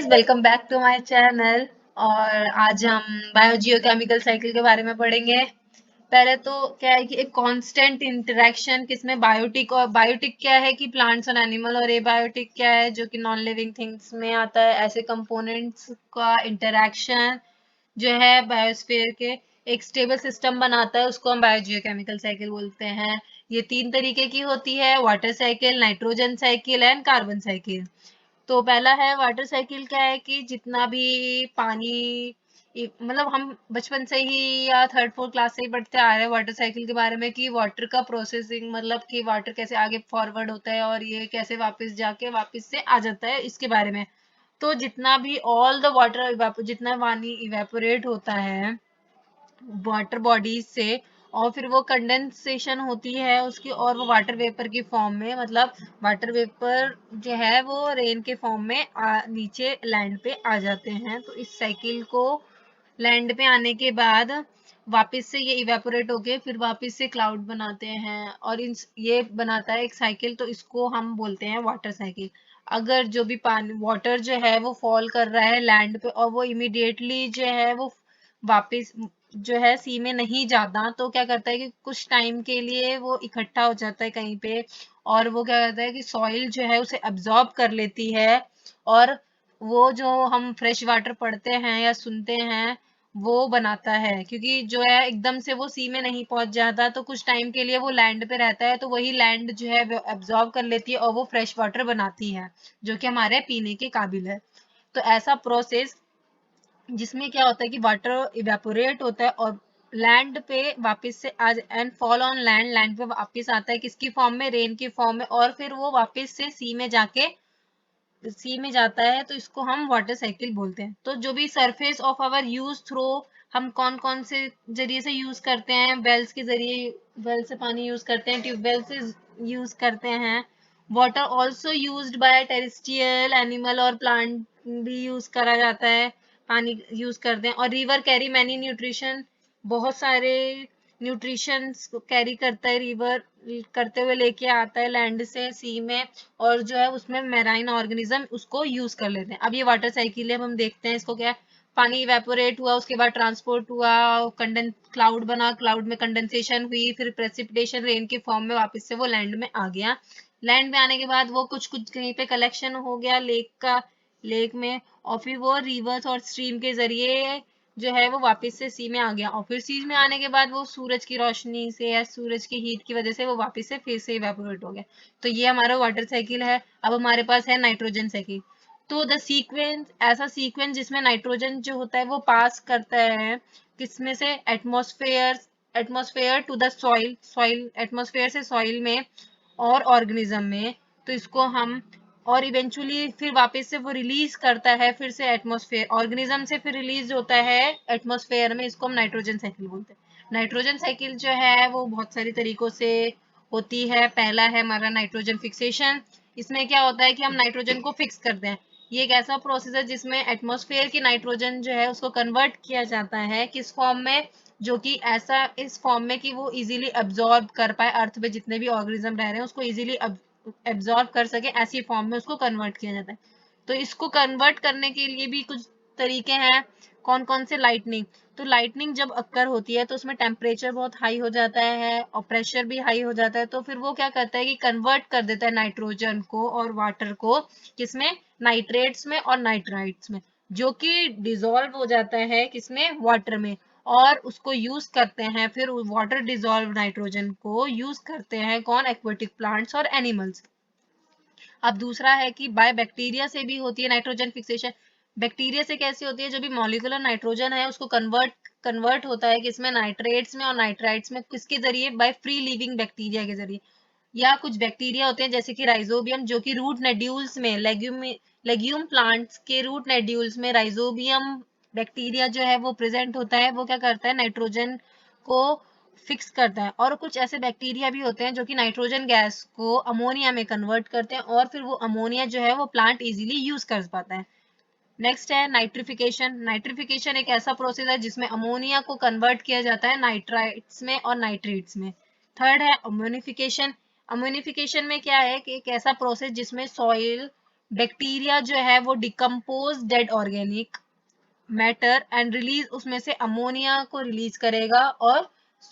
Welcome back to my channel. और आज हम बायोजियोकेमिकल साइकिल के बारे में पढ़ेंगे। पहले तो क्या है कि एक कांस्टेंट इंटरेक्शन किसमें बायोटिक, और बायोटिक क्या है कि प्लांट्स और एनिमल, और एबायोटिक क्या है जो कि नॉन लिविंग थिंग्स में आता है। ऐसे कंपोनेंट्स का इंटरेक्शन जो है बायोस्फीयर के एक स्टेबल सिस्टम बनाता है, उसको हम बायोजियोकेमिकल साइकिल बोलते हैं। ये तीन तरीके की होती है: water cycle, nitrogen cycle and carbon cycle. तो पहला है वाटर साइकिल। क्या है कि जितना भी पानी मतलब हम बचपन से ही या थर्ड फोर्थ क्लास से ही पढ़ते आ रहे हैं वाटर साइकिल के बारे में, कि वाटर का प्रोसेसिंग, मतलब कि वाटर कैसे आगे फॉरवर्ड होता है और ये कैसे वापस जाके वापस से आ जाता है, इसके बारे में। तो जितना भी ऑल द वाटर, जितना पानी इवेपोरेट होता है वाटर बॉडीज से, और फिर वो कंडेंसेशन होती है उसकी, और वो वाटर वेपर की फॉर्म में, मतलब वाटर वेपर जो है वो रेन के फॉर्म में नीचे लैंड पे आ जाते हैं। तो इस साइकिल को लैंड पे आने के बाद वापस से ये इवेपोरेट होके फिर वापस से क्लाउड बनाते हैं, और इन ये बनाता है एक साइकिल। तो इसको हम बोलते हैं वाटर साइकिल। अगर जो भी पानी वाटर जो है वो फॉल कर रहा है लैंड पे, और वो इमिडिएटली जो है वो वापस जो है सी में नहीं जाता, तो क्या करता है कि कुछ टाइम के लिए वो इकट्ठा हो जाता है कहीं पे, और वो क्या करता है कि सॉइल जो है उसे अब्जॉर्ब कर लेती है। और वो जो हम फ्रेश वाटर पढ़ते हैं या सुनते हैं वो बनाता है, क्योंकि जो है एकदम से वो सी में नहीं पहुंच जाता, तो कुछ टाइम के लिए वो लैंड पे रहता है, तो वही लैंड जो है वो अब्जॉर्ब कर लेती है और वो फ्रेश वाटर बनाती है जो कि हमारे पीने के काबिल है। तो ऐसा प्रोसेस जिसमें क्या होता है कि वाटर इवेपोरेट होता है और लैंड पे वापस से आज and fall on land, land पे वापस आता है किसकी फॉर्म में, रेन की फॉर्म में, और फिर वो वापस से सी में जाता है। तो इसको हम वाटर साइकिल बोलते हैं। तो जो भी surface of our use throw, हम कौन कौन से जरिए से यूज करते हैं, वेल्स के जरिए, वेल से पानी यूज करते हैं, ट्यूबवेल से यूज करते हैं। Water also used by terrestrial animal और प्लांट भी यूज करा जाता है, पानी यूज करते हैं। और रिवर कैरी मैनी न्यूट्रिशन, बहुत सारे न्यूट्रिशंस कैरी करता है रिवर, करते हुए लेके आता है लैंड से सी में, और जो है उसमें मैराइन ऑर्गेनिज्म उसको यूज कर लेते हैं। अब ये वाटर साइकिल है, अब हम देखते हैं इसको क्या है। पानी इवेपोरेट हुआ, उसके बाद ट्रांसपोर्ट हुआ, कंडेंस क्लाउड बना, क्लाउड में कंडेंसेशन हुई, फिर प्रेसिपिटेशन रेन के फॉर्म में वापस से वो लैंड में आ गया। लैंड में आने के बाद वो कुछ कुछ कहीं पे कलेक्शन हो गया लेक में, और फिर वो रिवर्स और स्ट्रीम के जरिए जो है वो वापस से सी में आ गया, और फिर सी में आने के बाद वो सूरज की रोशनी से या सूरज की हीट की वजह से वो वापस से फिर से इवेपोरेट हो गया। तो ये हमारा वाटर साइकिल है। अब हमारे पास है नाइट्रोजन साइकिल। तो द सीक्वेंस, ऐसा सीक्वेंस जिसमें नाइट्रोजन जो होता है वो पास करता है किसमें से, atmosphere to the soil, soil atmosphere से सॉइल में और ऑर्गेनिज्म में। तो इसको हम, और इवेंचुअली फिर वापस से वो रिलीज करता है फिर से एटमॉस्फेयर, ऑर्गेनिज्म से फिर रिलीज होता है एटमॉस्फेयर में, इसको हम नाइट्रोजन साइकिल बोलते हैं। नाइट्रोजन साइकिल जो है वो बहुत सारी तरीकों से होती है। पहला है हमारा नाइट्रोजन फिक्सेशन। इसमें क्या होता है कि हम नाइट्रोजन को फिक्स करते हैं। ये एक ऐसा प्रोसेस है जिसमें एटमॉस्फेयर की नाइट्रोजन जो है उसको कन्वर्ट किया जाता है किस फॉर्म में, जो कि ऐसा इस फॉर्म में कि वो इजीली अब्जॉर्ब कर पाए, अर्थ पे जितने भी ऑर्गेनिज्म रह रहे हैं उसको इजीली एब्जॉर्ब कर सके, ऐसी फॉर्म में उसको कन्वर्ट किया जाता है। तो इसको कन्वर्ट करने के लिए भी कुछ तरीके हैं। कौन कौन से, लाइटनिंग। तो लाइटनिंग जब अक्कर होती है तो उसमें टेम्परेचर बहुत हाई हो जाता है और प्रेशर भी हाई हो जाता है, तो फिर वो क्या करता है कि कन्वर्ट कर देता है नाइट्रोजन को और वाटर को, किसमें, नाइट्रेट्स में और नाइट्राइट्स में, जो कि डिजोल्व हो जाता है किसमें, वाटर में। और उसको यूज करते हैं फिर वाटर डिजोल्व नाइट्रोजन को यूज करते हैं कौन, एक्वेटिक प्लांट्स और एनिमल्स। अब दूसरा है कि बाय बैक्टीरिया से भी होती है नाइट्रोजन फिक्सेशन। बैक्टीरिया से कैसे होती है, जो भी मॉलिक्यूलर नाइट्रोजन है उसको कन्वर्ट होता है किसमें, नाइट्रेट्स में और नाइट्राइट्स में, किसके जरिए, बाय फ्री लिविंग बैक्टीरिया के जरिए। या कुछ बैक्टीरिया होते हैं जैसे कि राइजोबियम, जो कि रूट नेड्यूल्स में, लेग्यूम प्लांट्स के रूट नेड्यूल्स में राइजोबियम बैक्टीरिया जो है वो प्रेजेंट होता है। वो क्या करता है, नाइट्रोजन को फिक्स करता है। और कुछ ऐसे बैक्टीरिया भी होते हैं जो कि नाइट्रोजन गैस को अमोनिया में कन्वर्ट करते हैं, और फिर वो अमोनिया जो है वो प्लांट इजीली यूज कर पाता है। नेक्स्ट है नाइट्रिफिकेशन। नाइट्रिफिकेशन एक ऐसा प्रोसेस है जिसमें अमोनिया को कन्वर्ट किया जाता है नाइट्राइट्स में और नाइट्रेट्स में। थर्ड है अमोनिफिकेशन। अमोनिफिकेशन में क्या है कि एक ऐसा प्रोसेस जिसमें सॉइल बैक्टीरिया जो है वो decompose dead organic matter and release उसमें से अमोनिया को रिलीज करेगा और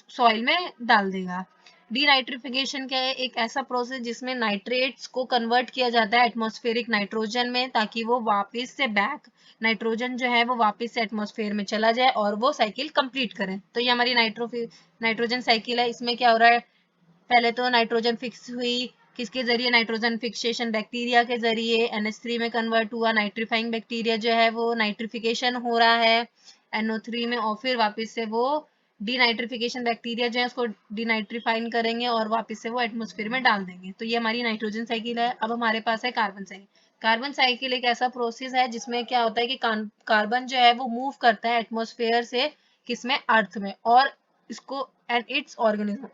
सॉइल में डाल देगा। डीनाइट्रिफिकेशन क्या है? एक ऐसा प्रोसेस जिसमें नाइट्रेट्स को कन्वर्ट किया जाता है एटमॉस्फेरिक नाइट्रोजन में, ताकि वो वापस से बैक नाइट्रोजन जो है वो वापस से एटमॉस्फेयर में चला जाए और वो साइकिल कंप्लीट करे। तो ये हमारी नाइट्रोजन साइकिल है। इसमें क्या हो रहा है? पहले तो नाइट्रोजन फिक्स हुई, किसके जरिए? नाइट्रोजन फिक्सेशन बैक्टीरिया के जरिए NH3 में कन्वर्ट हुआ, नाइट्रीफाइंग बैक्टीरिया जो है वो नाइट्रिफिकेशन हो रहा है NO3 में, और फिर वापस से वो डीनाइट्रिफिकेशन बैक्टीरिया जो है उसको डीनाइट्रीफाइन करेंगे और वापस से वो एटमोस्फेयर में डाल देंगे। तो ये हमारी नाइट्रोजन साइकिल है। अब हमारे पास है कार्बन साइकिल। कार्बन साइकिल एक ऐसा प्रोसेस है जिसमें क्या होता है कि कार्बन जो है वो मूव करता है एटमोस्फेयर से किसमें? अर्थ में, और इसको एंड इट्स ऑर्गेनिज्म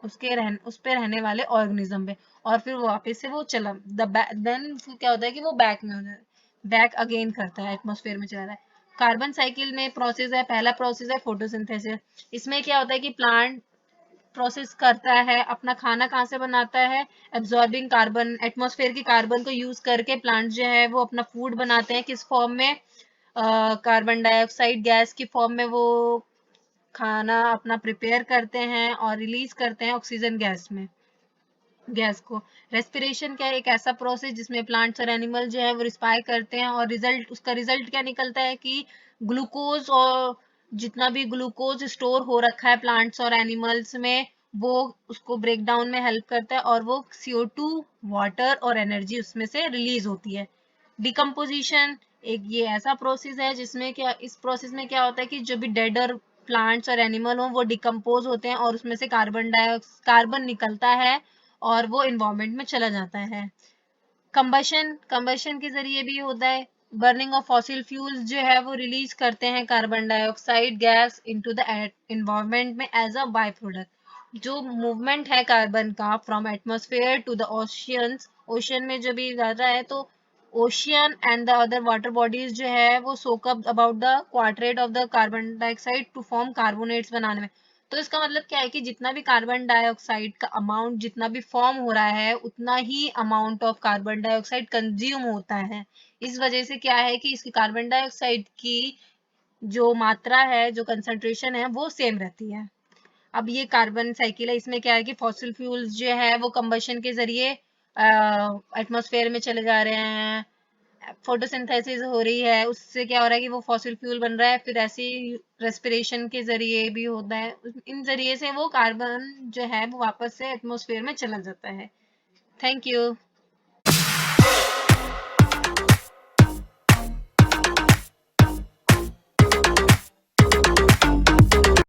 उस पे रहने वाले ऑर्गेनिज्म पे, और फिर वापस से वो चला देन क्या होता है कि वो बैक में हो जाता है, बैक अगेन करता है एटमॉस्फेयर में चला जाता है। कार्बन साइकिल में प्रोसेस है, पहला प्रोसेस है फोटोसिंथेसिस। इसमें क्या होता है कि प्लांट प्रोसेस करता है, अपना खाना कहाँ से बनाता है? एब्जॉर्बिंग कार्बन, एटमॉस्फेयर की कार्बन को यूज करके प्लांट जो है वो अपना फूड बनाते हैं। किस फॉर्म में? कार्बन डाइऑक्साइड गैस की फॉर्म में वो खाना अपना प्रिपेयर करते हैं और रिलीज करते हैं ऑक्सीजन गैस को। रेस्पिरेशन क्या है? एक ऐसा प्रोसेस जिसमें प्लांट्स और एनिमल जो है वो रिस्पायर करते हैं, और उसका रिजल्ट क्या निकलता है कि ग्लूकोज, और जितना भी ग्लूकोज स्टोर हो रखा है प्लांट्स और एनिमल्स में वो उसको ब्रेक डाउन में हेल्प करता है, और वो CO2 वाटर और एनर्जी उसमें से रिलीज होती है। डिकम्पोजिशन एक ये ऐसा प्रोसेस है जिसमें क्या, इस प्रोसेस में क्या होता है कि जो भी डेड और प्लांट्स और एनिमल हो वो डिकम्पोज होते हैं और उसमें से कार्बन निकलता है और वो इन्वायरमेंट में चला जाता है। कंबशन के जरिए भी होता है। बर्निंग ऑफ फॉसिल फ्यूल्स जो है वो रिलीज करते हैं carbon dioxide gas into the environment में एज अ बाय प्रोडक्ट। जो मूवमेंट है कार्बन का from atmosphere to the oceans, ocean में जो भी जा रहा है, तो ocean and the other water bodies जो है वो soak up about the quarter of the carbon dioxide to form carbonates बनाने में। तो इसका मतलब क्या है कि जितना भी कार्बन डाइऑक्साइड का अमाउंट जितना भी फॉर्म हो रहा है उतना ही amount of carbon dioxide consume होता है। इस वजह से क्या है कि इसकी कार्बन डाइऑक्साइड की जो मात्रा है, जो कंसंट्रेशन है, वो सेम रहती है। अब ये कार्बन साइकिल है, इसमें क्या है कि फॉसिल फ्यूल्स जो है वो कंबशन के जरिए एटमॉस्फेयर में चले जा रहे हैं, फोटोसिंथेसिस हो रही है, उससे क्या हो रहा है कि वो फॉसिल फ्यूल बन रहा है, फिर ऐसे ही रेस्पिरेशन के जरिए भी होता है, इन जरिए से वो कार्बन जो है वो वापस से एटमॉस्फेयर में चला जाता है। Thank you.